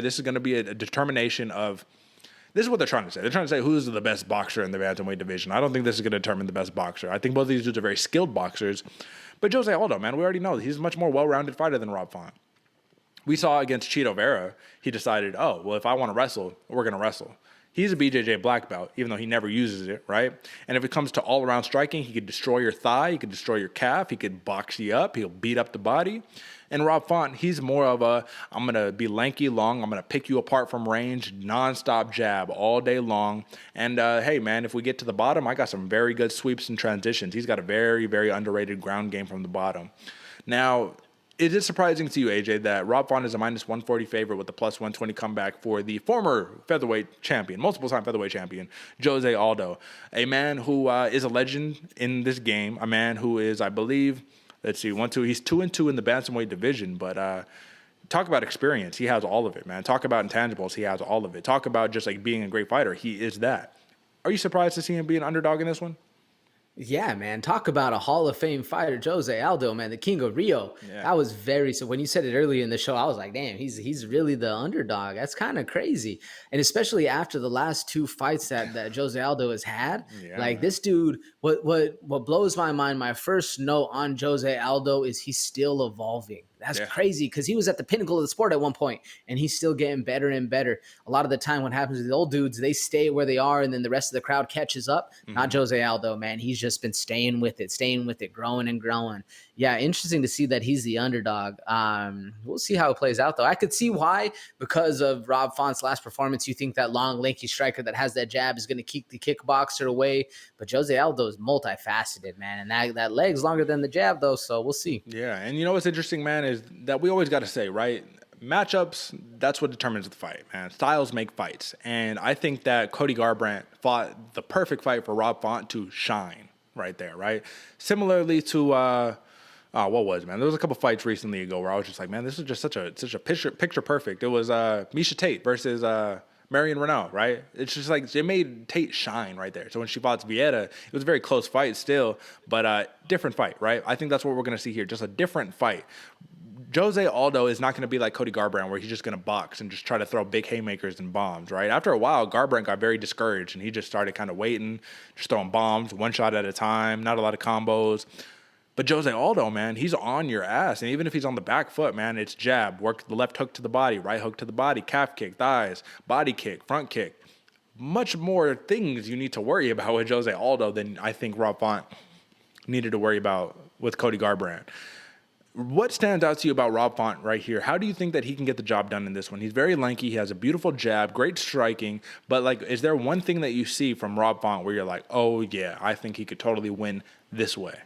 This is going to be a determination of, this is what they're trying to say. They're trying to say who's the best boxer in the bantamweight division. I don't think this is going to determine the best boxer. I think both of these dudes are very skilled boxers. But Jose Aldo, man, we already know he's a much more well-rounded fighter than Rob Font. We saw against Chito Vera, he decided, oh, well, if I want to wrestle, we're going to wrestle. He's a BJJ black belt, even though he never uses it, right? And if it comes to all-around striking, he could destroy your thigh, he could destroy your calf, he could box you up, he'll beat up the body. And Rob Font, he's more of a, I'm going to be lanky, long, I'm going to pick you apart from range, nonstop jab all day long. And, hey, man, if we get to the bottom, I got some very good sweeps and transitions. He's got a very, very underrated ground game from the bottom. Now, it is surprising to you, AJ, that Rob Font is a minus 140 favorite with the plus 120 comeback for the former featherweight champion, multiple-time featherweight champion, Jose Aldo, a man who is a legend in this game, a man who is, I believe, let's see, he's 2-2 in the bantamweight division, but talk about experience. He has all of it, man. Talk about intangibles. He has all of it. Talk about just like being a great fighter. He is that. Are you surprised to see him be an underdog in this one? Yeah, man. Talk about a Hall of Fame fighter, Jose Aldo, man, the King of Rio. Yeah. That was very, so when you said it earlier in the show, I was like, damn, he's really the underdog. That's kind of crazy. And especially after the last two fights that Jose Aldo has had, like this dude, what blows my mind, my first note on Jose Aldo is he's still evolving. That's crazy because he was at the pinnacle of the sport at one point and he's still getting better and better. A lot of the time what happens with the old dudes, they stay where they are and then the rest of the crowd catches up. Not Jose Aldo, man. He's just been staying with it, growing and growing. Yeah, interesting to see that he's the underdog. We'll see how it plays out, though. I could see why, because of Rob Font's last performance, you think that long, lanky striker that has that jab is going to keep the kickboxer away. But Jose Aldo is multifaceted, man. And that leg's longer than the jab, though, so we'll see. Yeah, and you know what's interesting, man, is that we always got to say, right? Matchups, that's what determines the fight, man. Styles make fights. And I think that Cody Garbrandt fought the perfect fight for Rob Font to shine right there, right? Similarly to, what was it, man? There was a couple fights recently ago where I was just like, man, this is just such a picture perfect. It was Miesha Tate versus Marion Renault, right? It's just like it made Tate shine right there. So when she fought Vieta, it was a very close fight still, but different fight, right? I think that's what we're going to see here, just a different fight. Jose Aldo is not going to be like Cody Garbrandt where he's just going to box and just try to throw big haymakers and bombs, right? After a while, Garbrandt got very discouraged and he just started kind of waiting, just throwing bombs, one shot at a time, not a lot of combos. But Jose Aldo, man, he's on your ass. And even if he's on the back foot, man, it's jab, work the left hook to the body, right hook to the body, calf kick, thighs, body kick, front kick. Much more things you need to worry about with Jose Aldo than I think Rob Font needed to worry about with Cody Garbrandt. What stands out to you about Rob Font right here? How do you think that he can get the job done in this one? He's very lanky. He has a beautiful jab, great striking. But, like, is there one thing that you see from Rob Font where you're like, oh, yeah, I think he could totally win this way?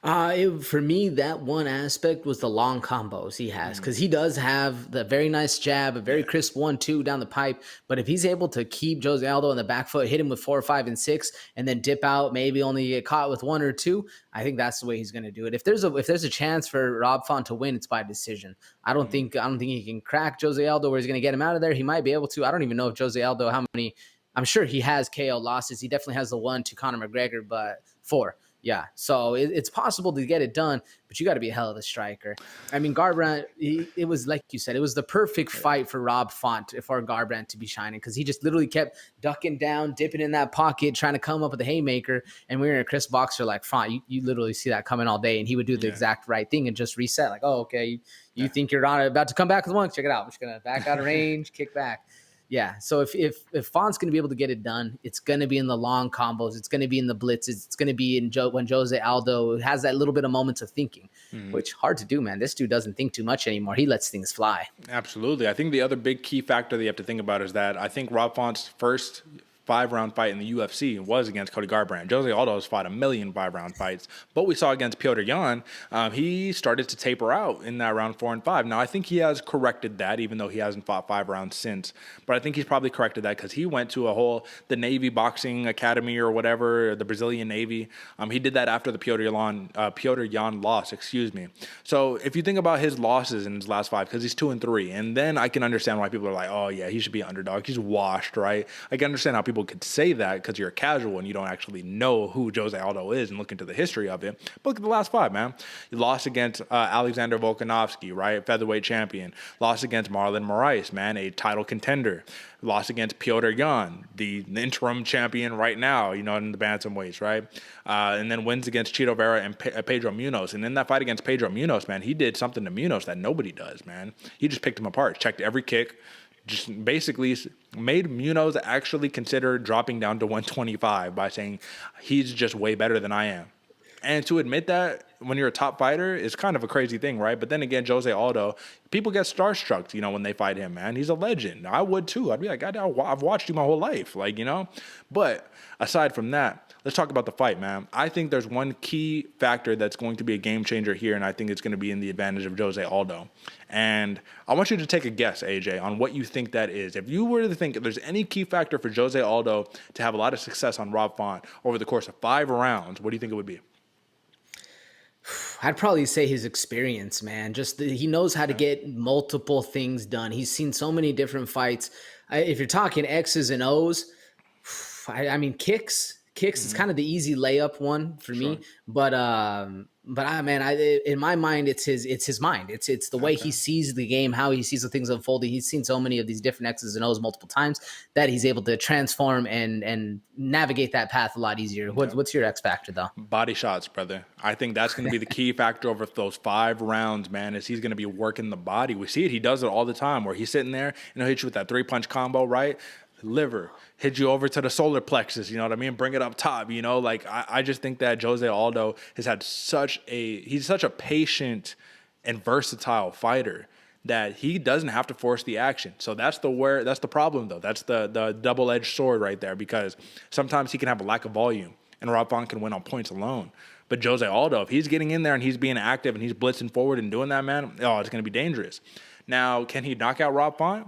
For me, that one aspect was the long combos he has, because he does have the very nice jab, a very crisp 1-2 down the pipe. But if he's able to keep Jose Aldo on the back foot, hit him with 4, 5, and 6, and then dip out, maybe only get caught with 1 or 2, I think that's the way he's going to do it. If there's a chance for Rob Font to win, it's by decision. I don't think he can crack Jose Aldo where he's going to get him out of there. He might be able to. I don't even know if Jose Aldo, how many. I'm sure he has KO losses. He definitely has the 1 to Conor McGregor, but 4. Yeah, so it's possible to get it done, but you got to be a hell of a striker. I mean, Garbrandt, it was like you said, it was the perfect fight for Rob Font, for Garbrandt to be shining, because he just literally kept ducking down, dipping in that pocket, trying to come up with a haymaker, and we were in a Chris boxer like, Font, you literally see that coming all day, and he would do the exact right thing and just reset, like, oh, okay, you think you're about to come back with 1, check it out, I'm just going to back out of range, kick back. Yeah, so if Font's going to be able to get it done, it's going to be in the long combos. It's going to be in the blitzes. It's going to be in when Jose Aldo has that little bit of moments of thinking, which hard to do, man. This dude doesn't think too much anymore. He lets things fly. Absolutely. I think the other big key factor that you have to think about is that I think Rob Font's first 5-round fight in the UFC was against Cody Garbrandt. Jose Aldo has fought a million 5-round fights, but we saw against Petr Yan, he started to taper out in that round 4 and 5. Now, I think he has corrected that, even though he hasn't fought 5 rounds since, but I think he's probably corrected that because he went to the Navy Boxing Academy or whatever, the Brazilian Navy. He did that after the Petr Yan loss, So if you think about his losses in his last 5, because he's 2 and 3, and then I can understand why people are like, oh yeah, he should be an underdog. He's washed, right? I can understand how people people could say that because you're a casual and you don't actually know who Jose Aldo is and look into the history of it. But look at the last five, man. He lost against Alexander Volkanovski, right? Featherweight champion. Lost against Marlon Moraes, man, a title contender. Lost against Piotr Jan, the interim champion right now, in the bantamweights, right? And then wins against Chito Vera and Pedro Munoz. And in that fight against Pedro Munoz, man, he did something to Munoz that nobody does, man. He just picked him apart, checked every kick, just basically made Munoz actually consider dropping down to 125 by saying he's just way better than I am. And to admit that when you're a top fighter is kind of a crazy thing, right? But then again, Jose Aldo, people get starstruck, when they fight him, man. He's a legend. I would too. I'd be like, God, I've watched you my whole life, But aside from that, let's talk about the fight, man. I think there's one key factor that's going to be a game changer here, and I think it's going to be in the advantage of Jose Aldo. And I want you to take a guess, AJ, on what you think that is. If you were to think if there's any key factor for Jose Aldo to have a lot of success on Rob Font over the course of 5 rounds, what do you think it would be? I'd probably say his experience, man. He knows how to get multiple things done. He's seen so many different fights. If you're talking X's and O's, I mean kicks. It's kind of the easy layup one for me. But in my mind, it's his mind. It's the way he sees the game, how he sees the things unfolding. He's seen so many of these different X's and O's multiple times that he's able to transform and navigate that path a lot easier. What's your X factor though? Body shots, brother. I think that's going to be the key factor over those 5 rounds, man, is he's going to be working the body. We see it. He does it all the time where he's sitting there and he'll hit you with that 3-punch combo, right? Liver, hit you over to the solar plexus, you know what I mean? Bring it up top, I just think that Jose Aldo has had he's such a patient and versatile fighter that he doesn't have to force the action. So that's the problem though. That's the double-edged sword right there, because sometimes he can have a lack of volume and Rob Font can win on points alone. But Jose Aldo, if he's getting in there and he's being active and he's blitzing forward and doing that, man, it's going to be dangerous. Now, can he knock out Rob Font?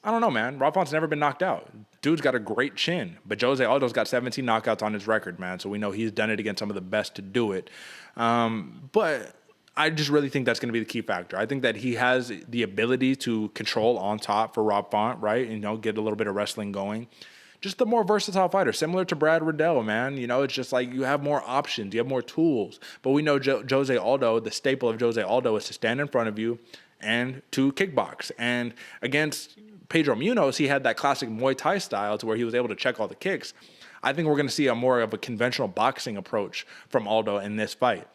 I don't know, man. Rob Font's never been knocked out. Dude's got a great chin. But Jose Aldo's got 17 knockouts on his record, man. So we know he's done it against some of the best to do it. But I just really think that's going to be the key factor. I think that he has the ability to control on top for Rob Font, right? Get a little bit of wrestling going. Just the more versatile fighter, similar to Brad Riddell, man. It's just like you have more options. You have more tools. But we know Jose Aldo, the staple of Jose Aldo is to stand in front of you and to kickbox. And against Pedro Munoz, he had that classic Muay Thai style to where he was able to check all the kicks. I think we're going to see a more of a conventional boxing approach from Aldo in this fight.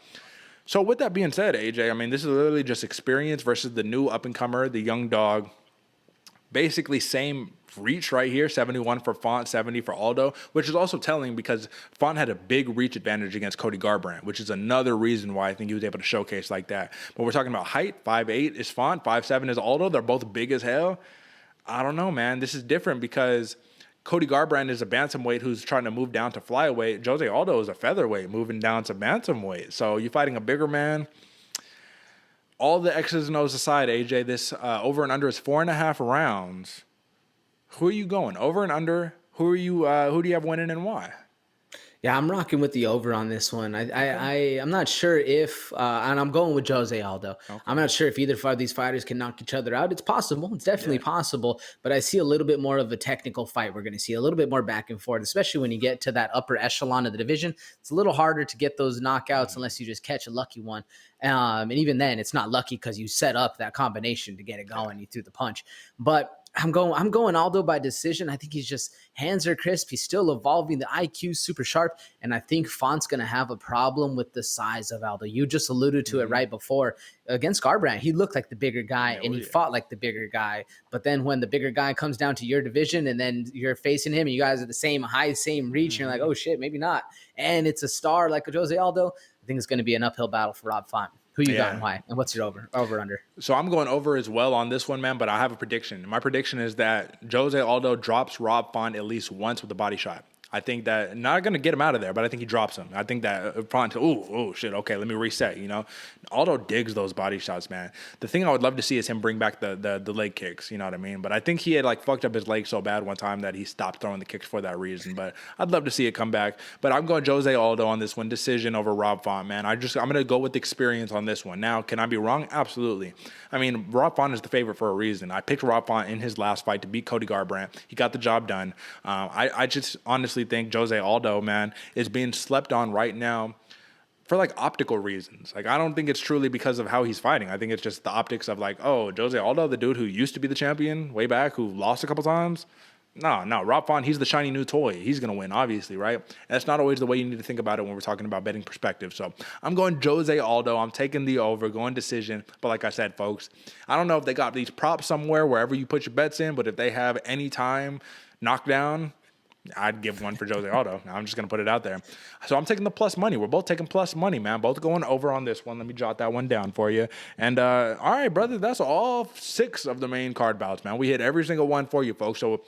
So with that being said, AJ, I mean, this is literally just experience versus the new up-and-comer, the young dog. Basically same reach right here, 71 for Font, 70 for Aldo, which is also telling because Font had a big reach advantage against Cody Garbrandt, which is another reason why I think he was able to showcase like that. But we're talking about height. 5'8" is Font, 5'7" is Aldo. They're both big as hell. I don't know, man. This is different because Cody Garbrandt is a bantamweight who's trying to move down to flyweight. Jose Aldo is a featherweight moving down to bantamweight. So you're fighting a bigger man. All the X's and O's aside, AJ, this over and under is 4.5 rounds. Who are you going? Over and under? Who do you have winning and why? Yeah, I'm rocking with the over on this one. I'm not sure if, and I'm going with Jose Aldo. Okay. I'm not sure if either of these fighters can knock each other out. It's possible. It's definitely possible. But I see a little bit more of a technical fight. We're going to see a little bit more back and forth, especially when you get to that upper echelon of the division. It's a little harder to get those knockouts unless you just catch a lucky one. And even then, it's not lucky because you set up that combination to get it going. You threw the punch. But I'm going Aldo by decision. I think he's just hands are crisp. He's still evolving. The IQ super sharp. And I think Font's going to have a problem with the size of Aldo. You just alluded to it right before. Against Garbrandt, he looked like the bigger guy and he fought like the bigger guy. But then when the bigger guy comes down to your division and then you're facing him and you guys are the same height, same reach, and you're like, oh shit, maybe not. And it's a star like a Jose Aldo. I think it's going to be an uphill battle for Rob Font. Who you got and why? And what's your over under? So I'm going over as well on this one, man, but I have a prediction. My prediction is that Jose Aldo drops Rob Font at least once with a body shot. I think that not going to get him out of there, but I think he drops him. I think that Font, oh shit, okay, let me reset. Aldo digs those body shots, man. The thing I would love to see is him bring back the leg kicks. You know what I mean? But I think he had like fucked up his leg so bad one time that he stopped throwing the kicks for that reason. But I'd love to see it come back. But I'm going Jose Aldo on this one, decision over Rob Font, man. I'm gonna go with experience on this one. Now, can I be wrong? Absolutely. I mean, Rob Font is the favorite for a reason. I picked Rob Font in his last fight to beat Cody Garbrandt. He got the job done. I just honestly think Jose Aldo, man, is being slept on right now for like optical reasons. Like, I don't think it's truly because of how he's fighting. I think it's just the optics of like, oh, Jose Aldo, the dude who used to be the champion way back, who lost a couple times. No, Rob Font, he's the shiny new toy. He's going to win, obviously, right? And that's not always the way you need to think about it when we're talking about betting perspective. So I'm going Jose Aldo. I'm taking the over, going decision. But like I said, folks, I don't know if they got these props somewhere, wherever you put your bets in, but if they have any time knockdown, I'd give one for Jose Aldo. I'm just going to put it out there. So I'm taking the plus money. We're both taking plus money, man. Both going over on this one. Let me jot that one down for you. And all right, brother, that's all 6 of the main card bouts, man. We hit every single one for you, folks. So